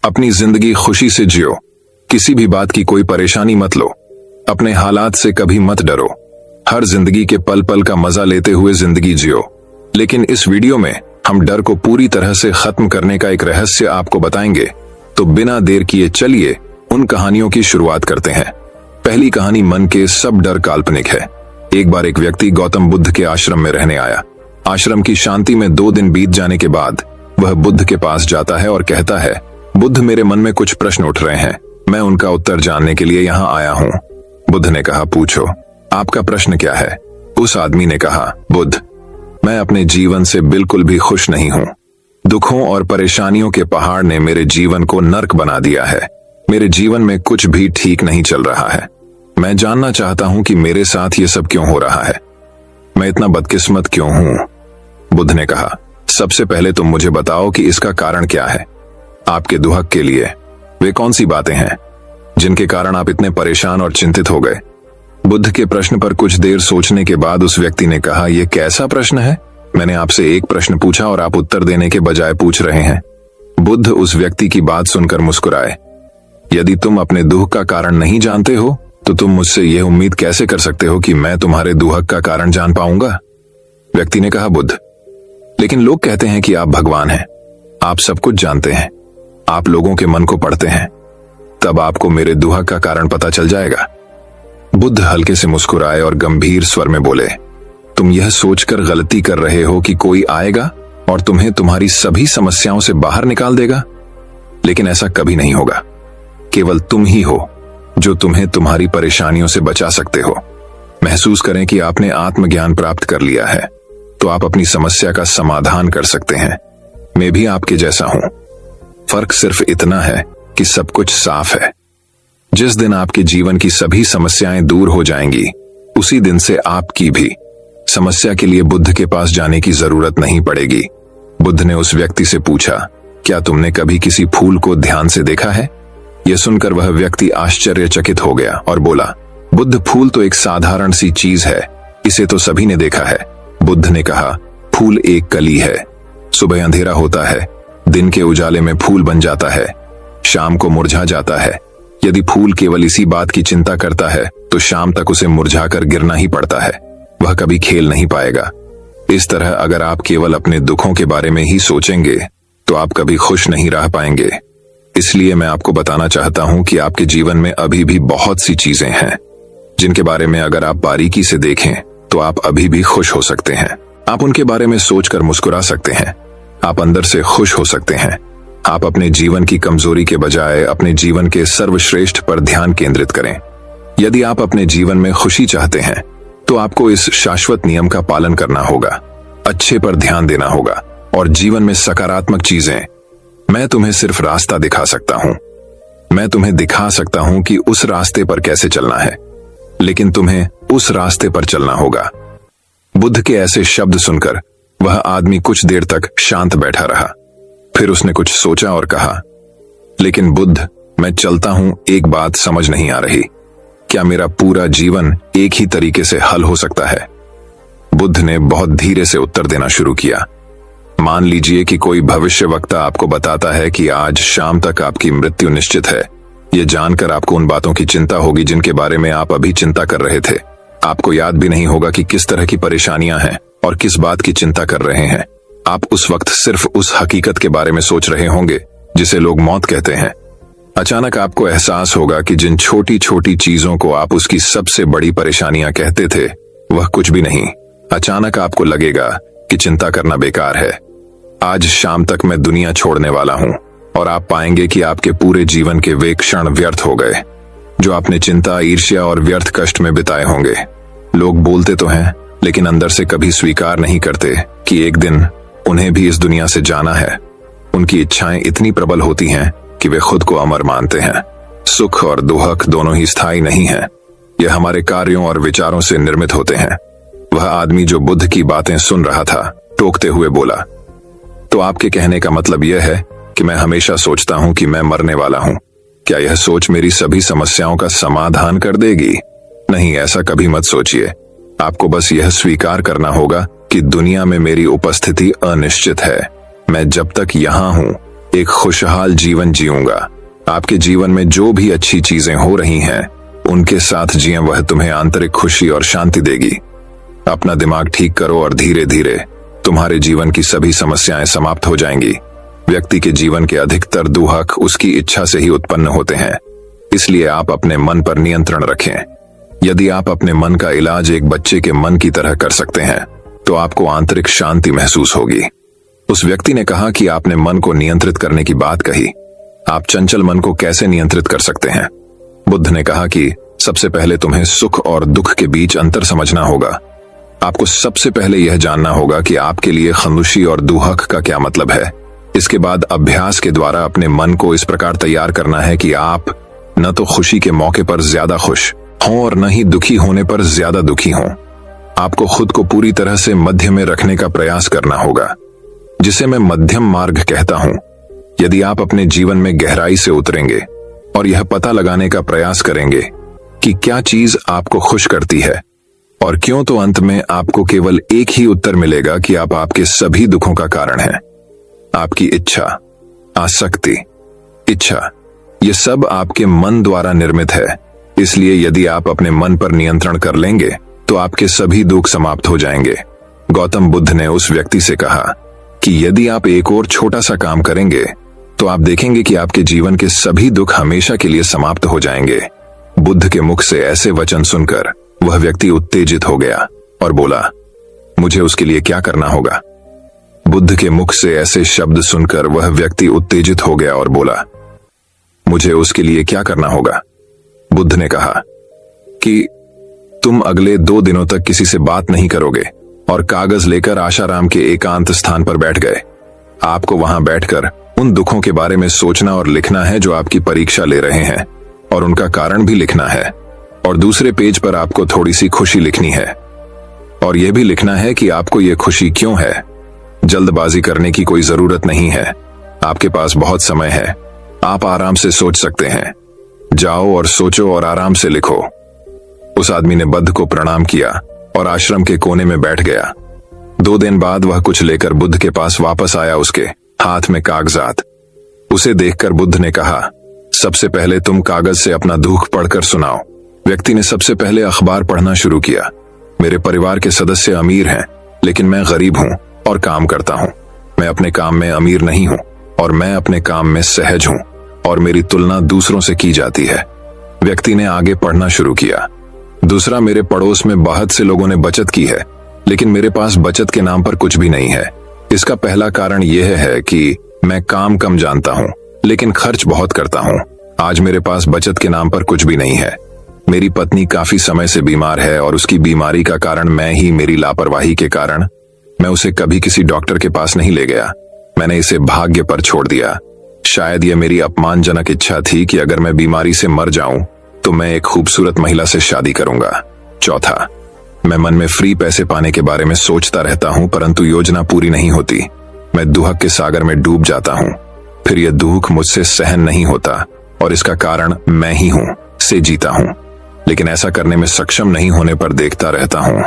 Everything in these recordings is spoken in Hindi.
अपनी जिंदगी खुशी से जियो, किसी भी बात की कोई परेशानी मत लो, अपने हालात से कभी मत डरो, हर जिंदगी के पल पल का मजा लेते हुए जिंदगी जियो। लेकिन इस वीडियो में हम डर को पूरी तरह से खत्म करने का एक रहस्य आपको बताएंगे। तो बिना देर किए चलिए उन कहानियों की शुरुआत करते हैं। पहली कहानी, मन के सब डर काल्पनिक है। एक बार एक व्यक्ति गौतम बुद्ध के आश्रम में रहने आया। आश्रम की शांति में 2 दिन बीत जाने के बाद वह बुद्ध के पास जाता है और कहता है, बुद्ध, मेरे मन में कुछ प्रश्न उठ रहे हैं, मैं उनका उत्तर जानने के लिए यहाँ आया हूँ। बुद्ध ने कहा, पूछो, आपका प्रश्न क्या है? उस आदमी ने कहा, बुद्ध, मैं अपने जीवन से बिल्कुल भी खुश नहीं हूँ। दुखों और परेशानियों के पहाड़ ने मेरे जीवन को नर्क बना दिया है। मेरे जीवन में कुछ भी ठीक नहीं चल रहा है। मैं जानना चाहता हूं कि मेरे साथ ये सब क्यों हो रहा है। मैं इतना बदकिस्मत क्यों हूं? बुद्ध ने कहा, सबसे पहले तुम मुझे बताओ कि इसका कारण क्या है। आपके दुहक के लिए वे कौन सी बातें हैं जिनके कारण आप इतने परेशान और चिंतित हो गए? बुद्ध के प्रश्न पर कुछ देर सोचने के बाद उस व्यक्ति ने कहा, यह कैसा प्रश्न है? मैंने आपसे एक प्रश्न पूछा और आप उत्तर देने के बजाय पूछ रहे हैं। बुद्ध उस व्यक्ति की बात सुनकर मुस्कुराए। यदि तुम अपने दुख का कारण नहीं जानते हो तो तुम मुझसे यह उम्मीद कैसे कर सकते हो कि मैं तुम्हारे दुहक का कारण जान पाऊंगा? व्यक्ति ने कहा, बुद्ध, लेकिन लोग कहते हैं कि आप भगवान हैं, आप सब कुछ जानते हैं, आप लोगों के मन को पढ़ते हैं, तब आपको मेरे दुहक का कारण पता चल जाएगा। बुद्ध हल्के से मुस्कुराए और गंभीर स्वर में बोले, तुम यह सोचकर गलती कर रहे हो कि कोई आएगा और तुम्हें तुम्हारी सभी समस्याओं से बाहर निकाल देगा, लेकिन ऐसा कभी नहीं होगा। केवल तुम ही हो जो तुम्हें तुम्हारी परेशानियों से बचा सकते हो। महसूस करें कि आपने आत्मज्ञान प्राप्त कर लिया है तो आप अपनी समस्या का समाधान कर सकते हैं। मैं भी आपके जैसा हूं, फर्क सिर्फ इतना है कि सब कुछ साफ है। जिस दिन आपके जीवन की सभी समस्याएं दूर हो जाएंगी, उसी दिन से आपकी भी समस्या के लिए बुद्ध के पास जाने की जरूरत नहीं पड़ेगी। बुद्ध ने उस व्यक्ति से पूछा, क्या तुमने कभी किसी फूल को ध्यान से देखा है? यह सुनकर वह व्यक्ति आश्चर्यचकित हो गया और बोला, बुद्ध, फूल तो एक साधारण सी चीज है, इसे तो सभी ने देखा है। बुद्ध ने कहा, फूल एक कली है। सुबह अंधेरा होता है, दिन के उजाले में फूल बन जाता है, शाम को मुरझा जाता है। यदि फूल केवल इसी बात की चिंता करता है तो शाम तक उसे मुरझाकर गिरना ही पड़ता है, वह कभी खेल नहीं पाएगा। इस तरह अगर आप केवल अपने दुखों के बारे में ही सोचेंगे तो आप कभी खुश नहीं रह पाएंगे। इसलिए मैं आपको बताना चाहता हूं कि आपके जीवन में अभी भी बहुत सी चीजें हैं जिनके बारे में अगर आप बारीकी से देखें तो आप अभी भी खुश हो सकते हैं। आप उनके बारे में सोचकर मुस्कुरा सकते हैं, आप अंदर से खुश हो सकते हैं। आप अपने जीवन की कमजोरी के बजाय अपने जीवन के सर्वश्रेष्ठ पर ध्यान केंद्रित करें। यदि आप अपने जीवन में खुशी चाहते हैं तो आपको इस शाश्वत नियम का पालन करना होगा, अच्छे पर ध्यान देना होगा और जीवन में सकारात्मक चीजें। मैं तुम्हें सिर्फ रास्ता दिखा सकता हूं, मैं तुम्हें दिखा सकता हूं कि उस रास्ते पर कैसे चलना है, लेकिन तुम्हें उस रास्ते पर चलना होगा। बुद्ध के ऐसे शब्द सुनकर वह आदमी कुछ देर तक शांत बैठा रहा। फिर उसने कुछ सोचा और कहा, लेकिन बुद्ध, मैं चलता हूं, एक बात समझ नहीं आ रही, क्या मेरा पूरा जीवन एक ही तरीके से हल हो सकता है? बुद्ध ने बहुत धीरे से उत्तर देना शुरू किया। मान लीजिए कि कोई भविष्यवक्ता आपको बताता है कि आज शाम तक आपकी मृत्यु निश्चित है। यह जानकर आपको उन बातों की चिंता होगी जिनके बारे में आप अभी चिंता कर रहे थे। आपको याद भी नहीं होगा कि किस तरह की परेशानियां हैं और किस बात की चिंता कर रहे हैं। आप उस वक्त सिर्फ उस हकीकत के बारे में सोच रहे होंगे जिसे लोग मौत कहते हैं। अचानक आपको एहसास होगा कि जिन छोटी छोटी चीजों को आप उसकी सबसे बड़ी परेशानियां कहते थे वह कुछ भी नहीं। अचानक आपको लगेगा कि चिंता करना बेकार है, आज शाम तक मैं दुनिया छोड़ने वाला हूं, और आप पाएंगे कि आपके पूरे जीवन के वे क्षण व्यर्थ हो गए जो आपने चिंता, ईर्ष्या और व्यर्थ कष्ट में बिताए होंगे। लोग बोलते तो हैं लेकिन अंदर से कभी स्वीकार नहीं करते कि एक दिन उन्हें भी इस दुनिया से जाना है। उनकी इच्छाएं इतनी प्रबल होती हैं कि वे खुद को अमर मानते हैं। सुख और दुहक दोनों ही स्थायी नहीं हैं, यह हमारे कार्यों और विचारों से निर्मित होते हैं। वह आदमी जो बुद्ध की बातें सुन रहा था टोकते हुए बोला, तो आपके कहने का मतलब यह है कि मैं हमेशा सोचता हूं कि मैं मरने वाला हूं। क्या यह सोच मेरी सभी समस्याओं का समाधान कर देगी? नहीं, ऐसा कभी मत सोचिए। आपको बस यह स्वीकार करना होगा कि दुनिया में मेरी उपस्थिति अनिश्चित है। मैं जब तक यहां हूं एक खुशहाल जीवन जीऊंगा। आपके जीवन में जो भी अच्छी चीजें हो रही हैं, उनके साथ जिएं, वह तुम्हें आंतरिक खुशी और शांति देगी। अपना दिमाग ठीक करो और धीरे धीरे तुम्हारे जीवन की सभी समस्याएं समाप्त हो जाएंगी। व्यक्ति के जीवन के अधिकतर दुख उसकी इच्छा से ही उत्पन्न होते हैं, इसलिए आप अपने मन पर नियंत्रण रखें। यदि आप अपने मन का इलाज एक बच्चे के मन की तरह कर सकते हैं, तो आपको आंतरिक शांति महसूस होगी। उस व्यक्ति ने कहा कि आपने मन को नियंत्रित करने की बात कही। आप चंचल मन को कैसे नियंत्रित कर सकते हैं? बुद्ध ने कहा कि सबसे पहले तुम्हें सुख और दुख के बीच अंतर समझना होगा। आपको सबसे पहले यह जानना होगा कि आपके लिए खुशी और दुख का क्या मतलब है। इसके बाद अभ्यास के द्वारा अपने मन को इस प्रकार तैयार करना है कि आप न तो खुशी के मौके पर ज्यादा खुश हों और न ही दुखी होने पर ज्यादा दुखी हों। आपको खुद को पूरी तरह से मध्य में रखने का प्रयास करना होगा, जिसे मैं मध्यम मार्ग कहता हूं। यदि आप अपने जीवन में गहराई से उतरेंगे और यह पता लगाने का प्रयास करेंगे कि क्या चीज आपको खुश करती है और क्यों, तो अंत में आपको केवल एक ही उत्तर मिलेगा कि आप आपके सभी दुखों का कारण हैं। आपकी इच्छा, आसक्ति, इच्छा, ये सब आपके मन द्वारा निर्मित है। इसलिए यदि आप अपने मन पर नियंत्रण कर लेंगे तो आपके सभी दुख समाप्त हो जाएंगे। गौतम बुद्ध ने उस व्यक्ति से कहा कि यदि आप एक और छोटा सा काम करेंगे तो आप देखेंगे कि आपके जीवन के सभी दुख हमेशा के लिए समाप्त हो जाएंगे। बुद्ध के मुख से ऐसे वचन सुनकर वह व्यक्ति उत्तेजित हो गया और बोला, मुझे उसके लिए क्या करना होगा? बुद्ध के मुख से ऐसे शब्द सुनकर वह व्यक्ति उत्तेजित हो गया और बोला, मुझे उसके लिए क्या करना होगा? बुद्ध ने कहा कि तुम अगले 2 दिनों तक किसी से बात नहीं करोगे और कागज लेकर आशाराम के एकांत स्थान पर बैठ गए। आपको वहां बैठकर उन दुखों के बारे में सोचना और लिखना है जो आपकी परीक्षा ले रहे हैं, और उनका कारण भी लिखना है। और दूसरे पेज पर आपको थोड़ी सी खुशी लिखनी है और यह भी लिखना है कि आपको यह खुशी क्यों है। जल्दबाजी करने की कोई जरूरत नहीं है, आपके पास बहुत समय है, आप आराम से सोच सकते हैं। जाओ और सोचो और आराम से लिखो। उस आदमी ने बुद्ध को प्रणाम किया और आश्रम के कोने में बैठ गया। 2 दिन बाद वह कुछ लेकर बुद्ध के पास वापस आया, उसके हाथ में कागजात। उसे देखकर बुद्ध ने कहा, सबसे पहले तुम कागज से अपना दुख पढ़कर सुनाओ। व्यक्ति ने सबसे पहले अखबार पढ़ना शुरू किया। मेरे परिवार के सदस्य अमीर हैं, लेकिन मैं गरीब हूं और काम करता हूं। मैं अपने काम में अमीर नहीं हूं और मैं अपने काम में सहज हूं और मेरी तुलना दूसरों से की जाती है। व्यक्ति ने आगे पढ़ना शुरू किया। दूसरा, मेरे पड़ोस में बहुत से लोगों ने बचत की है, लेकिन मेरे पास बचत के नाम पर कुछ भी नहीं है। इसका पहला कारण यह है कि मैं काम कम जानता हूं, लेकिन खर्च बहुत करता हूं। आज मेरे पास बचत के नाम पर कुछ भी नहीं है। मेरी पत्नी काफी समय से बीमार है और उसकी बीमारी का कारण मैं ही, मेरी लापरवाही के कारण मैं उसे कभी किसी डॉक्टर के पास नहीं ले गया। मैंने इसे भाग्य पर छोड़ दिया। शायद यह मेरी अपमानजनक इच्छा थी कि अगर मैं बीमारी से मर जाऊं तो मैं एक खूबसूरत महिला से शादी करूंगा। चौथा, मैं मन में फ्री पैसे पाने के बारे में सोचता रहता हूं, परंतु योजना पूरी नहीं होती। मैं दुख के सागर में डूब जाता हूं, फिर यह दुख मुझसे सहन नहीं होता और इसका कारण मैं ही हूं से जीता हूं, लेकिन ऐसा करने में सक्षम नहीं होने पर देखता रहता हूं।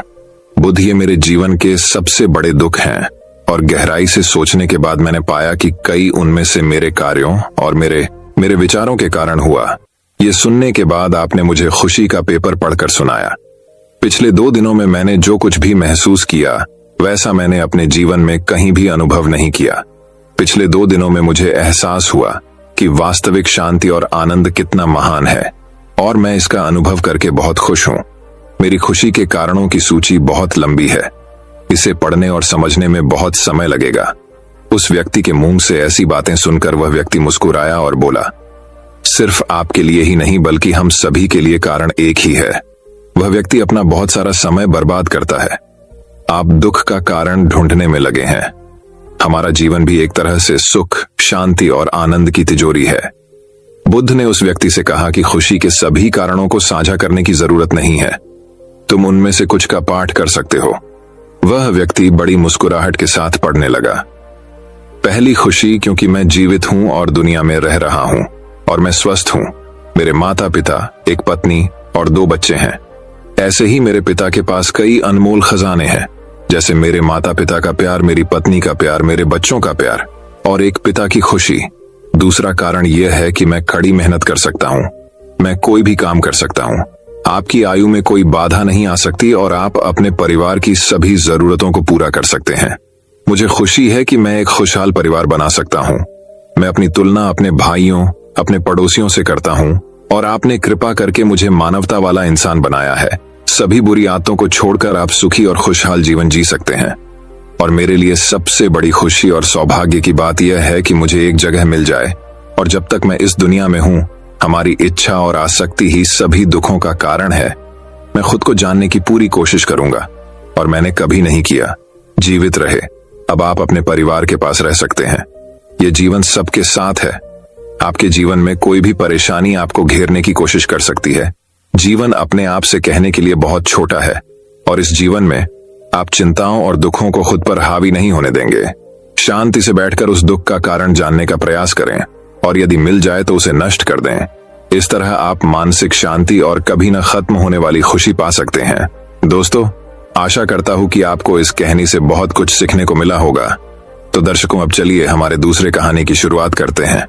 बुद्ध, ये मेरे जीवन के सबसे बड़े दुख हैं और गहराई से सोचने के बाद मैंने पाया कि कई उनमें से मेरे कार्यों और मेरे विचारों के कारण हुआ। ये सुनने के बाद आपने मुझे खुशी का पेपर पढ़कर सुनाया। पिछले 2 दिनों में मैंने जो कुछ भी महसूस किया वैसा मैंने अपने जीवन में कहीं भी अनुभव नहीं किया। पिछले 2 दिनों में मुझे एहसास हुआ कि वास्तविक शांति और आनंद कितना महान है और मैं इसका अनुभव करके बहुत खुश हूं। मेरी खुशी के कारणों की सूची बहुत लंबी है। इसे पढ़ने और समझने में बहुत समय लगेगा। उस व्यक्ति के मुंह से ऐसी बातें सुनकर वह व्यक्ति मुस्कुराया और बोला, सिर्फ आपके लिए ही नहीं बल्कि हम सभी के लिए कारण एक ही है। वह व्यक्ति अपना बहुत सारा समय बर्बाद करता है। आप दुख का कारण ढूंढने में लगे हैं। हमारा जीवन भी एक तरह से सुख, शांति और आनंद की तिजोरी है। बुद्ध ने उस व्यक्ति से कहा कि खुशी के सभी कारणों को साझा करने की जरूरत नहीं है, तुम उनमें से कुछ का पाठ कर सकते हो। वह व्यक्ति बड़ी मुस्कुराहट के साथ पढ़ने लगा। पहली खुशी, क्योंकि मैं जीवित हूं और दुनिया में रह रहा हूं और मैं स्वस्थ हूं। मेरे माता पिता, एक पत्नी और 2 बच्चे हैं। ऐसे ही मेरे पिता के पास कई अनमोल खजाने हैं, जैसे मेरे माता पिता का प्यार, मेरी पत्नी का प्यार, मेरे बच्चों का प्यार और एक पिता की खुशी। दूसरा कारण यह है कि मैं कड़ी मेहनत कर सकता हूँ। मैं कोई भी काम कर सकता हूँ। आपकी आयु में कोई बाधा नहीं आ सकती और आप अपने परिवार की सभी जरूरतों को पूरा कर सकते हैं। मुझे खुशी है कि मैं एक खुशहाल परिवार बना सकता हूँ। मैं अपनी तुलना अपने भाइयों, अपने पड़ोसियों से करता हूँ और आपने कृपा करके मुझे मानवता वाला इंसान बनाया है। सभी बुरी आदतों को छोड़कर आप सुखी और खुशहाल जीवन जी सकते हैं। और मेरे लिए सबसे बड़ी खुशी और सौभाग्य की बात यह है कि मुझे एक जगह मिल जाए और जब तक मैं इस दुनिया में हूँ, हमारी इच्छा और आसक्ति ही सभी दुखों का कारण है। मैं खुद को जानने की पूरी कोशिश करूंगा और मैंने कभी नहीं किया। जीवित रहे। अब आप अपने परिवार के पास रह सकते हैं। यह जीवन सबके साथ है। आपके जीवन में कोई भी परेशानी आपको घेरने की कोशिश कर सकती है। जीवन अपने आप से कहने के लिए बहुत छोटा है और इस जीवन में आप चिंताओं और दुखों को खुद पर हावी नहीं होने देंगे। शांति से बैठकर उस दुख का कारण जानने का प्रयास करें और यदि मिल जाए तो उसे नष्ट कर दें। इस तरह आप मानसिक शांति और कभी न खत्म होने वाली खुशी पा सकते हैं। दोस्तों, आशा करता हूं कि आपको इस कहानी से बहुत कुछ सीखने को मिला होगा। तो दर्शकों, अब चलिए हमारे दूसरे कहानी की शुरुआत करते हैं।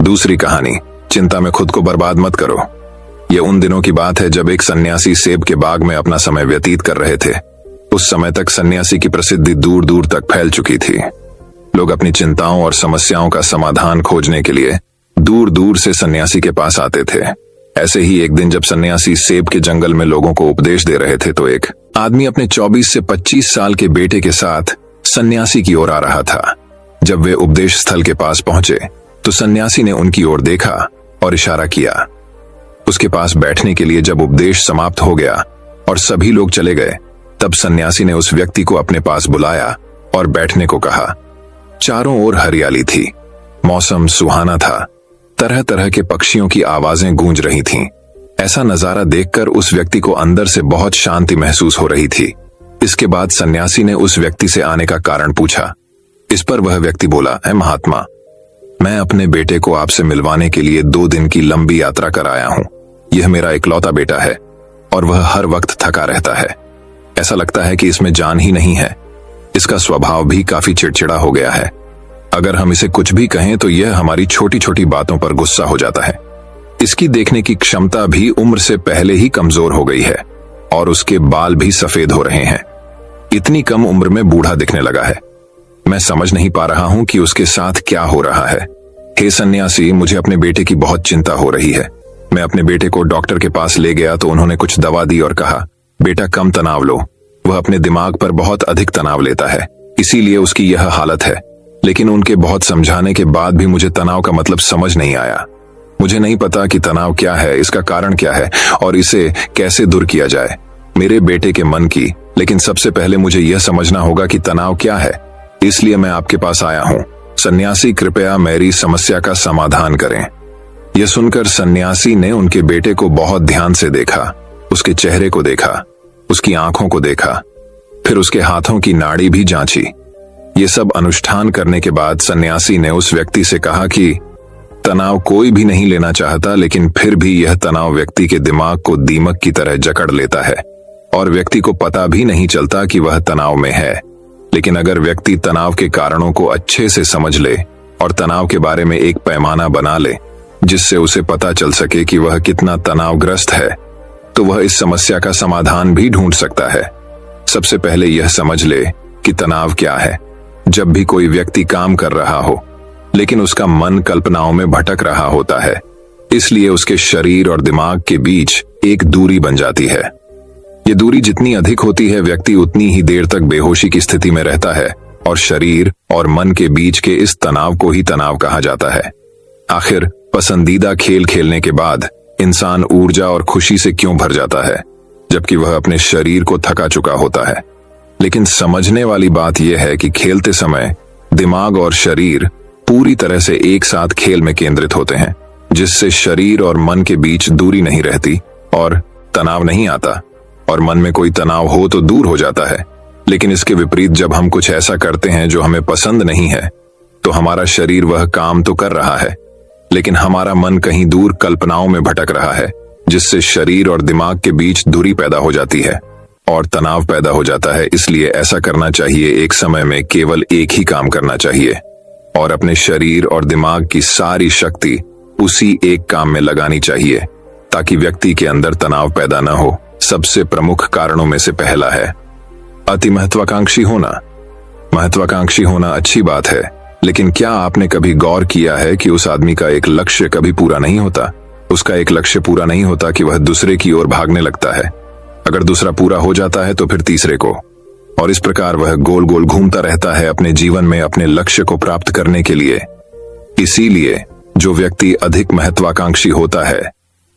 दूसरी कहानी, चिंता में खुद को बर्बाद मत करो। यह उन दिनों की बात है जब एक सन्यासी सेब के बाग में अपना समय व्यतीत कर रहे थे। उस समय तक सन्यासी की प्रसिद्धि दूर दूर तक फैल चुकी थी। लोग अपनी चिंताओं और समस्याओं का समाधान खोजने के लिए दूर दूर से सन्यासी के पास आते थे। ऐसे ही एक दिन जब सन्यासी सेब के जंगल में लोगों को उपदेश दे रहे थे तो एक आदमी अपने 24 से 25 साल के बेटे के साथ सन्यासी की ओर आ रहा था। जब वे उपदेश स्थल के पास पहुंचे तो सन्यासी ने उनकी ओर देखा और इशारा किया। उसके पास बैठने के लिए जब उपदेश समाप्त हो गया और सभी लोग चले गए, तब सन्यासी ने उस व्यक्ति को अपने पास बुलाया और बैठने को कहा। चारों ओर हरियाली थी, मौसम सुहाना था, तरह तरह के पक्षियों की आवाजें गूंज रही थीं। ऐसा नजारा देखकर उस व्यक्ति को अंदर से बहुत शांति महसूस हो रही थी। इसके बाद सन्यासी ने उस व्यक्ति से आने का कारण पूछा। इस पर वह व्यक्ति बोला, है महात्मा, मैं अपने बेटे को आपसे मिलवाने के लिए 2 दिन की लंबी यात्रा कर आया हूं। यह मेरा इकलौता बेटा है और वह हर वक्त थका रहता है। ऐसा लगता है कि इसमें जान ही नहीं है। इसका स्वभाव भी काफी चिड़चिड़ा हो गया है। अगर हम इसे कुछ भी कहें तो यह हमारी छोटी छोटी बातों पर गुस्सा हो जाता है। इसकी देखने की क्षमता भी उम्र से पहले ही कमजोर हो गई है और उसके बाल भी सफेद हो रहे हैं। इतनी कम उम्र में बूढ़ा दिखने लगा है। मैं समझ नहीं पा रहा हूं कि उसके साथ क्या हो रहा है। हे सन्यासी, मुझे अपने बेटे की बहुत चिंता हो रही है। मैं अपने बेटे को डॉक्टर के पास ले गया तो उन्होंने कुछ दवा दी और कहा, बेटा कम तनाव लो। वह अपने दिमाग पर बहुत अधिक तनाव लेता है, इसीलिए उसकी यह हालत है। लेकिन उनके बहुत समझाने के बाद भी मुझे तनाव का मतलब समझ नहीं आया। मुझे नहीं पता कि तनाव क्या है, इसका कारण क्या है और इसे कैसे दूर किया जाए। मेरे बेटे के मन की, लेकिन सबसे पहले मुझे यह समझना होगा कि तनाव क्या है। इसलिए मैं आपके पास आया हूँ। सन्यासी, कृपया मेरी समस्या का समाधान करें। यह सुनकर सन्यासी ने उनके बेटे को बहुत ध्यान से देखा। उसके चेहरे को देखा, उसकी आंखों को देखा, फिर उसके हाथों की नाड़ी भी जांची। ये सब अनुष्ठान करने के बाद सन्यासी ने उस व्यक्ति से कहा कि तनाव कोई भी नहीं लेना चाहता, लेकिन फिर भी यह तनाव व्यक्ति के दिमाग को दीमक की तरह जकड़ लेता है और व्यक्ति को पता भी नहीं चलता कि वह तनाव में है। लेकिन अगर व्यक्ति तनाव के कारणों को अच्छे से समझ ले और तनाव के बारे में एक पैमाना बना ले जिससे उसे पता चल सके कि वह कितना तनावग्रस्त है, तो वह इस समस्या का समाधान भी ढूंढ सकता है। सबसे पहले यह समझ ले कि तनाव क्या है। जब भी कोई व्यक्ति काम कर रहा हो लेकिन उसका मन कल्पनाओं में भटक रहा होता है, इसलिए उसके शरीर और दिमाग के बीच एक दूरी बन जाती है। ये दूरी जितनी अधिक होती है, व्यक्ति उतनी ही देर तक बेहोशी की स्थिति में रहता है और शरीर और मन के बीच के इस तनाव को ही तनाव कहा जाता है। आखिर पसंदीदा खेल खेलने के बाद इंसान ऊर्जा और खुशी से क्यों भर जाता है, जबकि वह अपने शरीर को थका चुका होता है। लेकिन समझने वाली बात यह है कि खेलते समय दिमाग और शरीर पूरी तरह से एक साथ खेल में केंद्रित होते हैं, जिससे शरीर और मन के बीच दूरी नहीं रहती और तनाव नहीं आता, और मन में कोई तनाव हो तो दूर हो जाता है। लेकिन इसके विपरीत जब हम कुछ ऐसा करते हैं जो हमें पसंद नहीं है, तो हमारा शरीर वह काम तो कर रहा है, लेकिन हमारा मन कहीं दूर कल्पनाओं में भटक रहा है, जिससे शरीर और दिमाग के बीच दूरी पैदा हो जाती है और तनाव पैदा हो जाता है। इसलिए ऐसा करना चाहिए, एक समय में केवल एक ही काम करना चाहिए और अपने शरीर और दिमाग की सारी शक्ति उसी एक काम में लगानी चाहिए ताकि व्यक्ति के अंदर तनाव पैदा न हो। सबसे प्रमुख कारणों में से पहला है अति महत्वाकांक्षी होना। महत्वाकांक्षी होना अच्छी बात है, लेकिन क्या आपने कभी गौर किया है कि उस आदमी का एक लक्ष्य कभी पूरा नहीं होता? उसका एक लक्ष्य पूरा नहीं होता कि वह दूसरे की ओर भागने लगता है। अगर दूसरा पूरा हो जाता है तो फिर तीसरे को, और इस प्रकार वह गोल गोल घूमता रहता है अपने जीवन में अपने लक्ष्य को प्राप्त करने के लिए। इसीलिए जो व्यक्ति अधिक महत्वाकांक्षी होता है,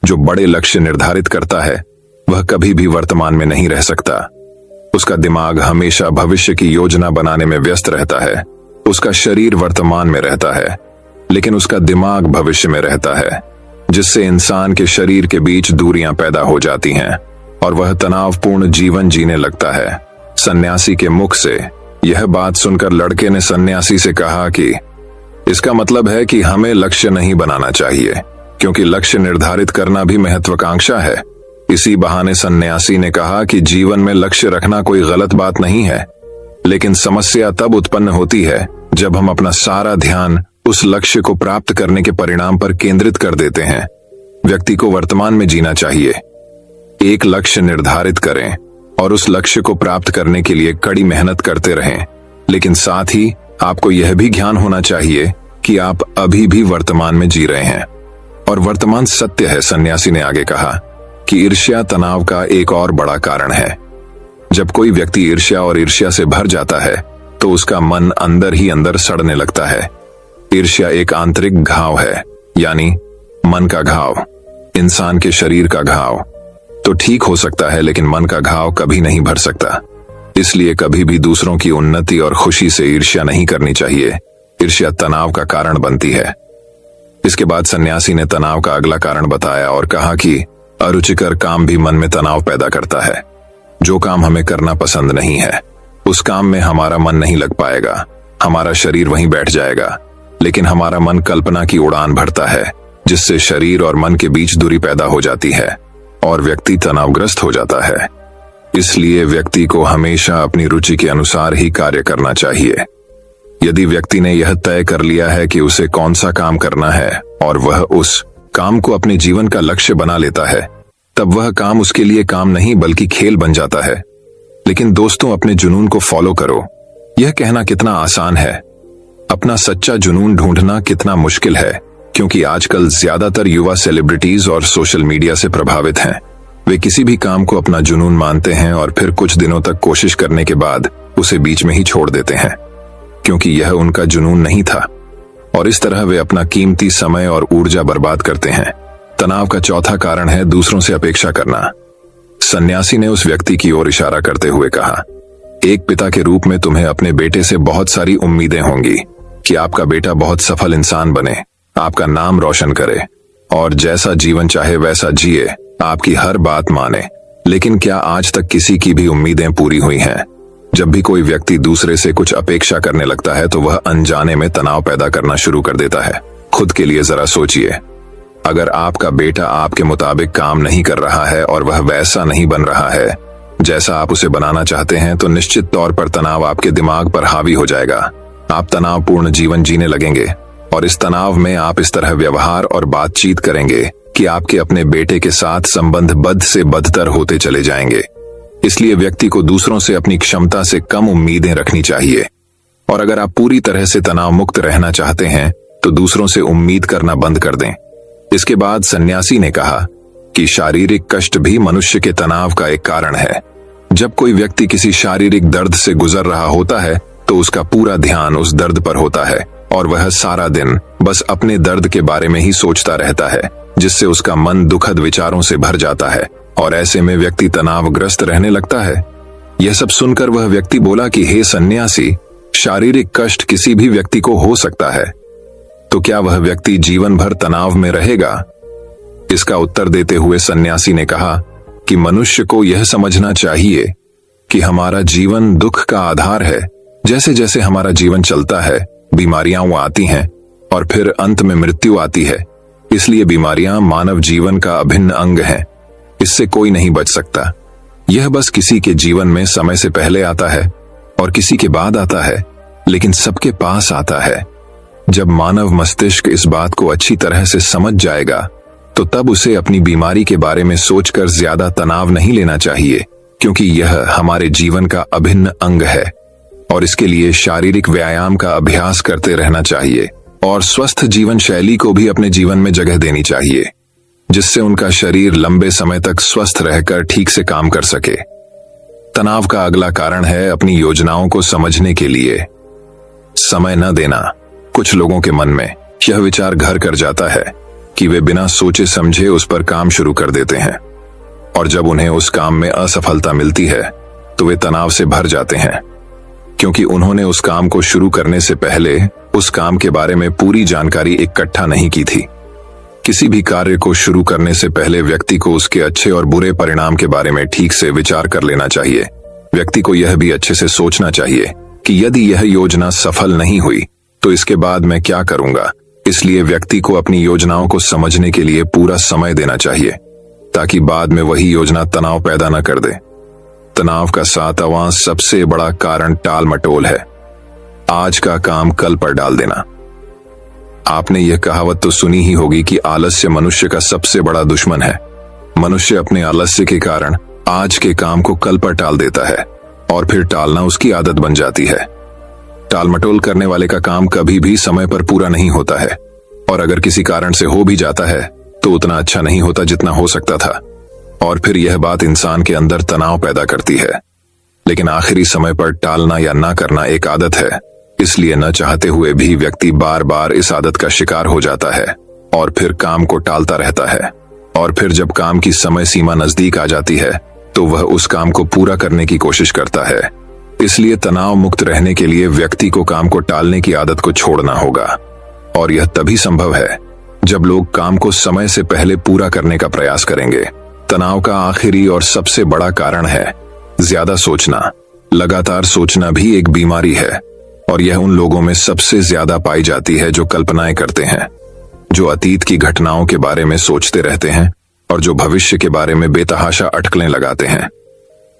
जो बड़े लक्ष्य निर्धारित करता है, वह कभी भी वर्तमान में नहीं रह सकता। उसका दिमाग हमेशा भविष्य की योजना बनाने में व्यस्त रहता है। उसका शरीर वर्तमान में रहता है, लेकिन उसका दिमाग भविष्य में रहता है, जिससे इंसान के शरीर के बीच दूरियां पैदा हो जाती हैं और वह तनावपूर्ण जीवन जीने लगता है। सन्यासी के मुख से यह बात सुनकर लड़के ने सन्यासी से कहा कि इसका मतलब है कि हमें लक्ष्य नहीं बनाना चाहिए, क्योंकि लक्ष्य निर्धारित करना भी महत्वाकांक्षा है। इसी बहाने सन्यासी ने कहा कि जीवन में लक्ष्य रखना कोई गलत बात नहीं है, लेकिन समस्या तब उत्पन्न होती है जब हम अपना सारा ध्यान उस लक्ष्य को प्राप्त करने के परिणाम पर केंद्रित कर देते हैं। व्यक्ति को वर्तमान में जीना चाहिए। एक लक्ष्य निर्धारित करें और उस लक्ष्य को प्राप्त करने के लिए कड़ी मेहनत करते रहें, लेकिन साथ ही आपको यह भी ज्ञान होना चाहिए कि आप अभी भी वर्तमान में जी रहे हैं और वर्तमान सत्य है। सन्यासी ने आगे कहा कि ईर्ष्या तनाव का एक और बड़ा कारण है। जब कोई व्यक्ति ईर्ष्या और ईर्ष्या से भर जाता है तो उसका मन अंदर ही अंदर सड़ने लगता है। ईर्ष्या एक आंतरिक घाव है, यानी मन का घाव। इंसान के शरीर का घाव तो ठीक हो सकता है, लेकिन मन का घाव कभी नहीं भर सकता। इसलिए कभी भी दूसरों की उन्नति और खुशी से ईर्ष्या नहीं करनी चाहिए। ईर्ष्या तनाव का कारण बनती है। इसके बाद सन्यासी ने तनाव का अगला कारण बताया और कहा कि अरुचिकर काम भी मन में तनाव पैदा करता है। जो काम हमें करना पसंद नहीं है, उस काम में हमारा मन नहीं लग पाएगा। हमारा शरीर वहीं बैठ जाएगा, लेकिन हमारा मन कल्पना की उड़ान भरता है, जिससे शरीर और मन के बीच दूरी पैदा हो जाती है और व्यक्ति तनावग्रस्त हो जाता है। इसलिए व्यक्ति को हमेशा अपनी रुचि के अनुसार ही कार्य करना चाहिए। यदि व्यक्ति ने यह तय कर लिया है कि उसे कौन सा काम करना है और वह उस काम को अपने जीवन का लक्ष्य बना लेता है, तब वह काम उसके लिए काम नहीं बल्कि खेल बन जाता है। लेकिन दोस्तों, अपने जुनून को फॉलो करो। यह कहना कितना आसान है, अपना सच्चा जुनून ढूंढना कितना मुश्किल है, क्योंकि आजकल ज्यादातर युवा सेलिब्रिटीज और सोशल मीडिया से प्रभावित हैं। वे किसी भी काम को अपना जुनून मानते हैं और फिर कुछ दिनों तक कोशिश करने के बाद उसे बीच में ही छोड़ देते हैं, क्योंकि यह उनका जुनून नहीं था, और इस तरह वे अपना कीमती समय और ऊर्जा बर्बाद करते हैं। तनाव का चौथा कारण है दूसरों से अपेक्षा करना। सन्यासी ने उस व्यक्ति की ओर इशारा करते हुए कहा, एक पिता के रूप में तुम्हें अपने बेटे से बहुत सारी उम्मीदें होंगी कि आपका बेटा बहुत सफल इंसान बने, आपका नाम रोशन करे और जैसा जीवन चाहे वैसा जिए, आपकी हर बात माने। लेकिन क्या आज तक किसी की भी उम्मीदें पूरी हुई हैं? जब भी कोई व्यक्ति दूसरे से कुछ अपेक्षा करने लगता है तो वह अनजाने में तनाव पैदा करना शुरू कर देता है। खुद के लिए जरा सोचिए, अगर आपका बेटा आपके मुताबिक काम नहीं कर रहा है और वह वैसा नहीं बन रहा है जैसा आप उसे बनाना चाहते हैं, तो निश्चित तौर पर तनाव आपके दिमाग पर हावी हो जाएगा। आप तनावपूर्ण जीवन जीने लगेंगे और इस तनाव में आप इस तरह व्यवहार और बातचीत करेंगे कि आपके अपने बेटे के साथ संबंध बद से बदतर होते चले जाएंगे। इसलिए व्यक्ति को दूसरों से अपनी क्षमता से कम उम्मीदें रखनी चाहिए, और अगर आप पूरी तरह से तनाव मुक्त रहना चाहते हैं तो दूसरों से उम्मीद करना बंद कर दें। इसके बाद सन्यासी ने कहा कि शारीरिक कष्ट भी मनुष्य के तनाव का एक कारण है। जब कोई व्यक्ति किसी शारीरिक दर्द से गुजर रहा होता है तो उसका पूरा ध्यान उस दर्द पर होता है और वह सारा दिन बस अपने दर्द के बारे में ही सोचता रहता है, जिससे उसका मन दुखद विचारों से भर जाता है और ऐसे में व्यक्ति तनावग्रस्त रहने लगता है। यह सब सुनकर वह व्यक्ति बोला कि हे सन्यासी, शारीरिक कष्ट किसी भी व्यक्ति को हो सकता है, तो क्या वह व्यक्ति जीवन भर तनाव में रहेगा? इसका उत्तर देते हुए सन्यासी ने कहा कि मनुष्य को यह समझना चाहिए कि हमारा जीवन दुख का आधार है। जैसे जैसे हमारा जीवन चलता है, बीमारियां आती हैं और फिर अंत में मृत्यु आती है। इसलिए बीमारियां मानव जीवन का अभिन्न अंग हैं। इससे कोई नहीं बच सकता। यह बस किसी के जीवन में समय से पहले आता है और किसी के बाद आता है, लेकिन सबके पास आता है। जब मानव मस्तिष्क इस बात को अच्छी तरह से समझ जाएगा तो तब उसे अपनी बीमारी के बारे में सोचकर ज्यादा तनाव नहीं लेना चाहिए, क्योंकि यह हमारे जीवन का अभिन्न अंग है और इसके लिए शारीरिक व्यायाम का अभ्यास करते रहना चाहिए और स्वस्थ जीवन शैली को भी अपने जीवन में जगह देनी चाहिए, जिससे उनका शरीर लंबे समय तक स्वस्थ रहकर ठीक से काम कर सके। तनाव का अगला कारण है अपनी योजनाओं को समझने के लिए समय न देना। कुछ लोगों के मन में यह विचार घर कर जाता है कि वे बिना सोचे समझे उस पर काम शुरू कर देते हैं और जब उन्हें उस काम में असफलता मिलती है तो वे तनाव से भर जाते हैं, क्योंकि उन्होंने उस काम को शुरू करने से पहले उस काम के बारे में पूरी जानकारी इकट्ठा नहीं की थी। किसी भी कार्य को शुरू करने से पहले व्यक्ति को उसके अच्छे और बुरे परिणाम के बारे में ठीक से विचार कर लेना चाहिए। व्यक्ति को यह भी अच्छे से सोचना चाहिए कि यदि यह योजना सफल नहीं हुई तो इसके बाद मैं क्या करूंगा। इसलिए व्यक्ति को अपनी योजनाओं को समझने के लिए पूरा समय देना चाहिए ताकि बाद में वही योजना तनाव पैदा न कर दे। तनाव का 7वां सबसे बड़ा कारण टाल मटोल है। आज का काम कल पर डाल देना। आपने यह कहावत तो सुनी ही होगी कि आलस्य मनुष्य का सबसे बड़ा दुश्मन है। मनुष्य अपने आलस्य के कारण आज के काम को कल पर टाल देता है और फिर टालना उसकी आदत बन जाती है। टालमटोल करने वाले का काम कभी भी समय पर पूरा नहीं होता है और अगर किसी कारण से हो भी जाता है तो उतना अच्छा नहीं होता जितना हो सकता था और फिर यह बात इंसान के अंदर तनाव पैदा करती है। लेकिन आखिरी समय पर टालना या ना करना एक आदत है, इसलिए न चाहते हुए भी व्यक्ति बार बार इस आदत का शिकार हो जाता है और फिर काम को टालता रहता है और फिर जब काम की समय सीमा नजदीक आ जाती है तो वह उस काम को पूरा करने की कोशिश करता है। इसलिए तनाव मुक्त रहने के लिए व्यक्ति को काम को टालने की आदत को छोड़ना होगा और यह तभी संभव है जब लोग काम को समय से पहले पूरा करने का प्रयास करेंगे। तनाव का आखिरी और सबसे बड़ा कारण है ज्यादा सोचना। लगातार सोचना भी एक बीमारी है और यह उन लोगों में सबसे ज्यादा पाई जाती है जो कल्पनाएं करते हैं, जो अतीत की घटनाओं के बारे में सोचते रहते हैं और जो भविष्य के बारे में बेतहाशा अटकलें लगाते हैं।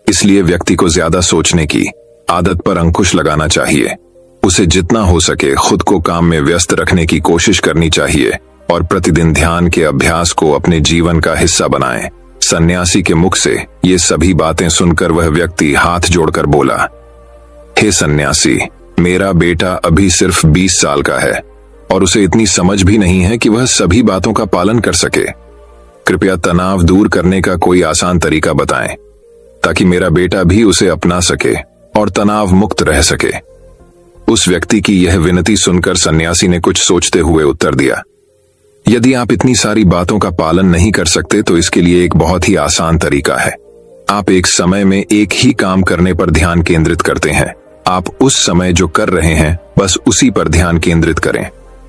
इसलिए व्यक्ति को ज्यादा सोचने की आदत पर अंकुश लगाना चाहिए। उसे जितना हो सके खुद को काम में व्यस्त रखने की कोशिश करनी चाहिए और प्रतिदिन ध्यान के अभ्यास को अपने जीवन का हिस्सा बनाएं। सन्यासी के मुख से ये सभी बातें सुनकर वह व्यक्ति हाथ जोड़कर बोला, हे सन्यासी, मेरा बेटा अभी सिर्फ 20 साल का है और उसे इतनी समझ भी नहीं है कि वह सभी बातों का पालन कर सके। कृपया तनाव दूर करने का कोई आसान तरीका बताएं ताकि मेरा बेटा भी उसे अपना सके और तनाव मुक्त रह सके। उस व्यक्ति की यह विनती सुनकर सन्यासी ने कुछ सोचते हुए उत्तर दिया, यदि आप इतनी सारी बातों का पालन नहीं कर सकते तो इसके लिए एक बहुत ही आसान तरीका है। आप एक समय में एक ही काम करने पर ध्यान केंद्रित करते हैं। आप उस समय जो कर रहे हैं बस उसी पर ध्यान केंद्रित करें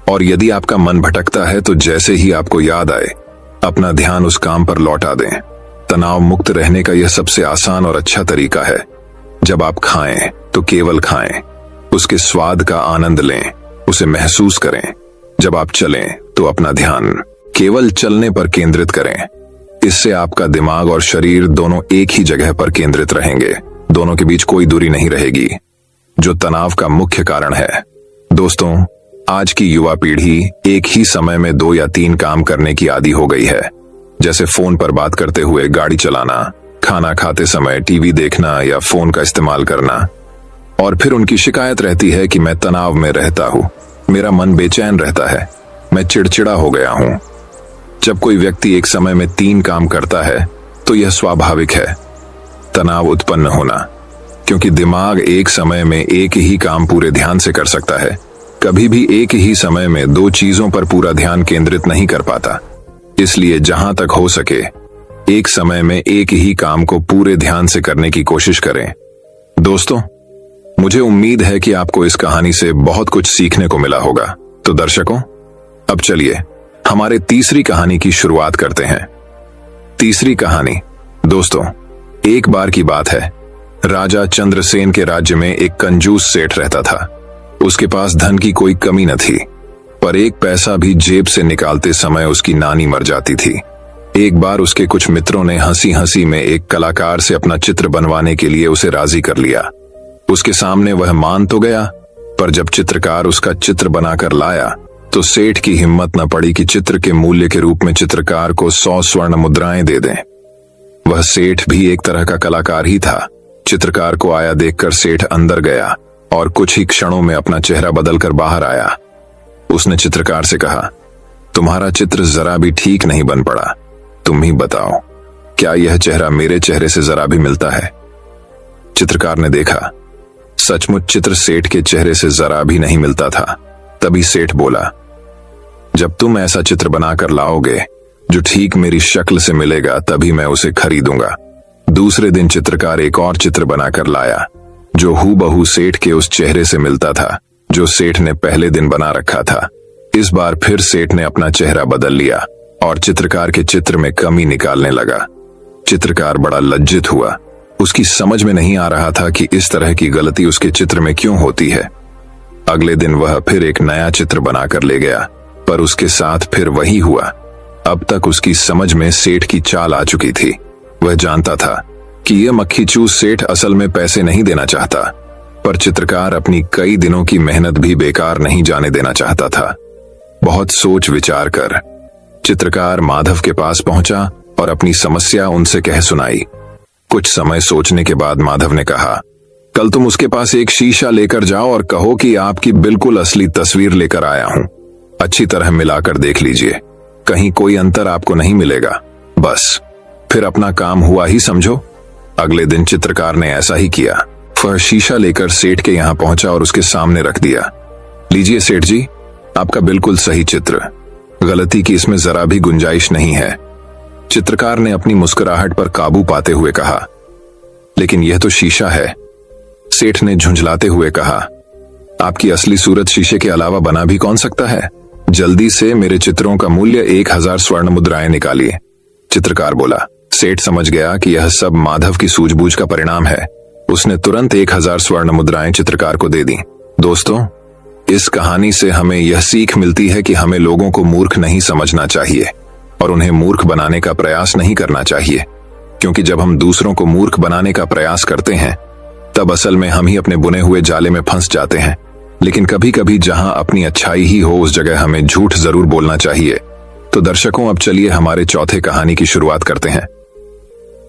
और यदि आपका मन भटकता है तो जैसे ही आपको याद आए अपना ध्यान उस काम पर लौटा दें। तनाव मुक्त रहने का यह सबसे आसान और अच्छा तरीका है। जब आप खाएं तो केवल खाएं, उसके स्वाद का आनंद लें, उसे महसूस करें। जब आप चलें तो अपना ध्यान केवल चलने पर केंद्रित करें। इससे आपका दिमाग और शरीर दोनों एक ही जगह पर केंद्रित रहेंगे, दोनों के बीच कोई दूरी नहीं रहेगी, जो तनाव का मुख्य कारण है। दोस्तों, आज की युवा पीढ़ी एक ही समय में 2 या 3 काम करने की आदी हो गई है, जैसे फोन पर बात करते हुए गाड़ी चलाना, खाना खाते समय टीवी देखना या फोन का इस्तेमाल करना। और फिर उनकी शिकायत रहती है कि मैं तनाव में रहता हूं, मेरा मन बेचैन रहता है, मैं चिड़चिड़ा हो गया हूं। जब कोई व्यक्ति एक समय में 3 काम करता है तो यह स्वाभाविक है तनाव उत्पन्न होना, क्योंकि दिमाग एक समय में एक ही काम पूरे ध्यान से कर सकता है, कभी भी एक ही समय में 2 चीजों पर पूरा ध्यान केंद्रित नहीं कर पाता। इसलिए जहां तक हो सके एक समय में एक ही काम को पूरे ध्यान से करने की कोशिश करें। दोस्तों, मुझे उम्मीद है कि आपको इस कहानी से बहुत कुछ सीखने को मिला होगा। तो दर्शकों, अब चलिए हमारे तीसरी कहानी की शुरुआत करते हैं। तीसरी कहानी। दोस्तों, एक बार की बात है, राजा चंद्रसेन के राज्य में एक कंजूस सेठ रहता था। उसके पास धन की कोई कमी न थी, पर एक पैसा भी जेब से निकालते समय उसकी नानी मर जाती थी। एक बार उसके कुछ मित्रों ने हंसी हंसी में एक कलाकार से अपना चित्र बनवाने के लिए उसे राजी कर लिया। उसके सामने वह मान तो गया, पर जब चित्रकार उसका चित्र बनाकर लाया तो सेठ की हिम्मत न पड़ी कि चित्र के मूल्य के रूप में चित्रकार को 100 स्वर्ण मुद्राएं दे दें। वह सेठ भी एक तरह का कलाकार ही था। चित्रकार को आया देखकर सेठ अंदर गया और कुछ ही क्षणों में अपना चेहरा बदलकर बाहर आया। उसने चित्रकार से कहा, तुम्हारा चित्र जरा भी ठीक नहीं बन पड़ा, तुम ही बताओ, क्या यह चेहरा मेरे चेहरे से जरा भी मिलता है? चित्रकार ने देखा, सचमुच चित्र सेठ के चेहरे से जरा भी नहीं मिलता था। तभी सेठ बोला, जब तुम ऐसा चित्र बनाकर लाओगे जो ठीक मेरी शक्ल से मिलेगा तभी मैं उसे खरीदूंगा। दूसरे दिन चित्रकार एक और चित्र बनाकर लाया जो हूबहू सेठ के उस चेहरे से मिलता था जो सेठ ने पहले दिन बना रखा था। इस बार फिर सेठ ने अपना चेहरा बदल लिया और चित्रकार के चित्र में कमी निकालने लगा। चित्रकार बड़ा लज्जित हुआ। उसकी समझ में नहीं आ रहा था कि इस तरह की गलती उसके चित्र में क्यों होती है। अगले दिन वह फिर एक नया चित्र बनाकर ले गया, पर उसके साथ फिर वही हुआ। अब तक उसकी समझ में सेठ की चाल आ चुकी थी। वह जानता था कि यह मक्खीचूस सेठ असल में पैसे नहीं देना चाहता, पर चित्रकार अपनी कई दिनों की मेहनत भी बेकार नहीं जाने देना चाहता था। बहुत सोच विचार कर चित्रकार माधव के पास पहुंचा और अपनी समस्या उनसे कह सुनाई। कुछ समय सोचने के बाद माधव ने कहा, कल तुम उसके पास एक शीशा लेकर जाओ और कहो कि आपकी बिल्कुल असली तस्वीर लेकर आया हूं। अच्छी तरह मिलाकर देख लीजिए, कहीं कोई अंतर आपको नहीं मिलेगा। बस फिर अपना काम हुआ ही समझो। अगले दिन चित्रकार ने ऐसा ही किया। वह शीशा लेकर सेठ के यहां पहुंचा और उसके सामने रख दिया। लीजिए सेठ जी, आपका बिल्कुल सही चित्र, गलती की इसमें जरा भी गुंजाइश नहीं है। चित्रकार ने अपनी मुस्कुराहट पर काबू पाते हुए कहा, लेकिन यह तो शीशा है। सेठ ने झुंझलाते हुए कहा, आपकी असली सूरत शीशे के अलावा बना भी कौन सकता है? जल्दी से मेरे चित्रों का मूल्य 1000 स्वर्ण मुद्राएं निकालिए। चित्रकार बोला। सेठ समझ गया कि यह सब माधव की सूझबूझ का परिणाम है। उसने तुरंत 1000 स्वर्ण मुद्राएं चित्रकार को दे दी। दोस्तों, इस कहानी से हमें यह सीख मिलती है कि हमें लोगों को मूर्ख नहीं समझना चाहिए और उन्हें मूर्ख बनाने का प्रयास नहीं करना चाहिए, क्योंकि जब हम दूसरों को मूर्ख बनाने का प्रयास करते हैं तब असल में हम ही अपने बुने हुए जाले में फंस जाते हैं। लेकिन कभी कभी जहां अपनी अच्छाई ही हो उस जगह हमें झूठ जरूर बोलना चाहिए। तो दर्शकों, अब चलिए हमारे चौथे कहानी की शुरुआत करते हैं।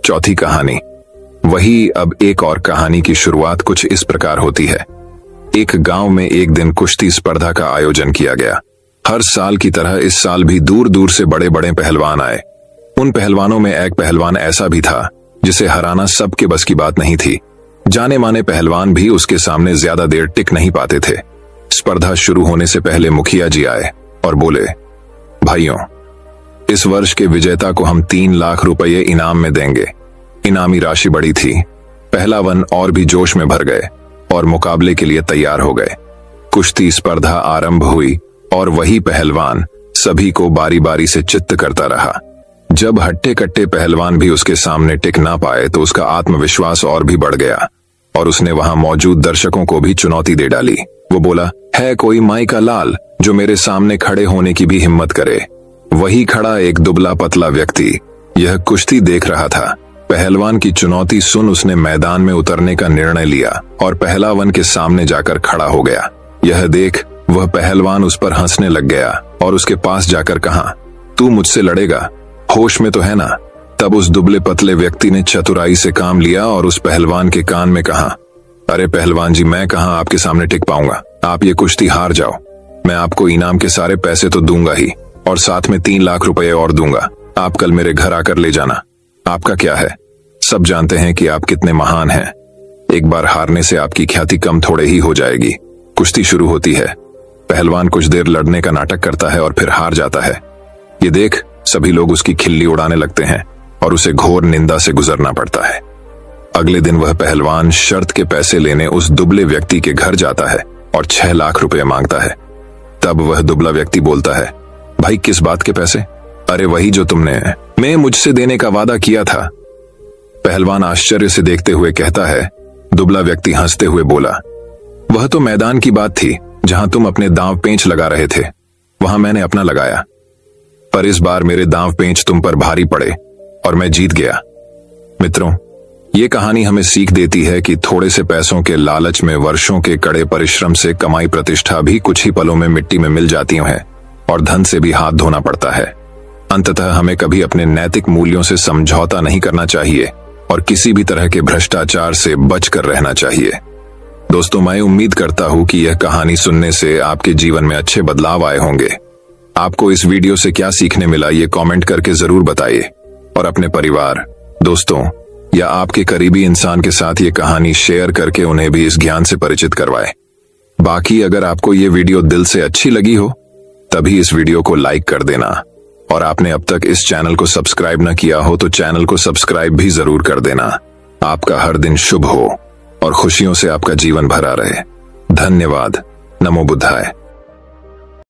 चौथी कहानी वही। अब एक और कहानी की शुरुआत कुछ इस प्रकार होती है। एक गांव में एक दिन कुश्ती स्पर्धा का आयोजन किया गया। हर साल की तरह इस साल भी दूर दूर से बड़े बड़े पहलवान आए। उन पहलवानों में एक पहलवान ऐसा भी था जिसे हराना सबके बस की बात नहीं थी। जाने माने पहलवान भी उसके सामने ज्यादा देर टिक नहीं पाते थे। स्पर्धा शुरू होने से पहले मुखिया जी आए और बोले, भाइयों, इस वर्ष के विजेता को हम 3 लाख रुपये इनाम में देंगे। इनामी राशि बड़ी थी। पहलवान और भी जोश में भर गए और मुकाबले के लिए तैयार हो गए। कुश्ती स्पर्धा आरंभ हुई और वही पहलवान सभी को बारी बारी से चित्त करता रहा। जब हट्टे कट्टे पहलवान भी उसके सामने टिक ना पाए तो उसका आत्मविश्वास और भी बढ़ गया और उसने वहां मौजूद दर्शकों को भी चुनौती दे डाली। वो बोला, है कोई माई का लाल जो मेरे सामने खड़े होने की भी हिम्मत करे? वही खड़ा एक दुबला पतला व्यक्ति यह कुश्ती देख रहा था। पहलवान की चुनौती सुन उसने मैदान में उतरने का निर्णय लिया और पहलवान के सामने जाकर खड़ा हो गया। यह देख वह पहलवान उस पर हंसने लग गया और उसके पास जाकर कहा, तू मुझसे लड़ेगा? होश में तो है ना? तब उस दुबले पतले व्यक्ति ने चतुराई से काम लिया और उस पहलवान के कान में कहा, अरे पहलवान जी, मैं कहां आपके सामने टिक पाऊंगा। आप ये कुश्ती हार जाओ, मैं आपको इनाम के सारे पैसे तो दूंगा ही और साथ में 3 लाख रुपए और दूंगा। आप कल मेरे घर आकर ले जाना। आपका क्या है? सब जानते हैं कि आप कितने महान हैं। एक बार हारने से आपकी ख्याति कम थोड़े ही हो जाएगी। कुश्ती शुरू होती है। पहलवान कुछ देर लड़ने का नाटक करता है और फिर हार जाता है। ये देख सभी लोग उसकी खिल्ली उड़ाने लगते हैं और उसे घोर निंदा से गुजरना पड़ता है। अगले दिन वह पहलवान शर्त के पैसे लेने उस दुबले व्यक्ति के घर जाता है और 6 लाख रुपए मांगता है। तब वह दुबला व्यक्ति बोलता है, भाई किस बात के पैसे? अरे वही जो तुमने मुझसे देने का वादा किया था। पहलवान आश्चर्य से देखते हुए कहता है। दुबला व्यक्ति हंसते हुए बोला, वह तो मैदान की बात थी जहां तुम अपने दांव पेंच लगा रहे थे, वहां मैंने अपना लगाया, पर इस बार मेरे दांव पेंच तुम पर भारी पड़े और मैं जीत गया। मित्रों, ये कहानी हमें सीख देती है कि थोड़े से पैसों के लालच में वर्षों के कड़े परिश्रम से कमाई प्रतिष्ठा भी कुछ ही पलों में मिट्टी में मिल जाती हैं और धन से भी हाथ धोना पड़ता है। अंततः हमें कभी अपने नैतिक मूल्यों से समझौता नहीं करना चाहिए और किसी भी तरह के भ्रष्टाचार से बचकर रहना चाहिए। दोस्तों, मैं उम्मीद करता हूं कि यह कहानी सुनने से आपके जीवन में अच्छे बदलाव आए होंगे। आपको इस वीडियो से क्या सीखने मिला ये कमेंट करके जरूर बताइए और अपने परिवार, दोस्तों या आपके करीबी इंसान के साथ ये कहानी शेयर करके उन्हें भी इस ज्ञान से परिचित करवाएं। बाकी अगर आपको ये वीडियो दिल से अच्छी लगी हो तभी इस वीडियो को लाइक कर देना और आपने अब तक इस चैनल को सब्सक्राइब न किया हो तो चैनल को सब्सक्राइब भी जरूर कर देना। आपका हर दिन शुभ हो और खुशियों से आपका जीवन भरा रहे। धन्यवाद। नमो बुद्धाय।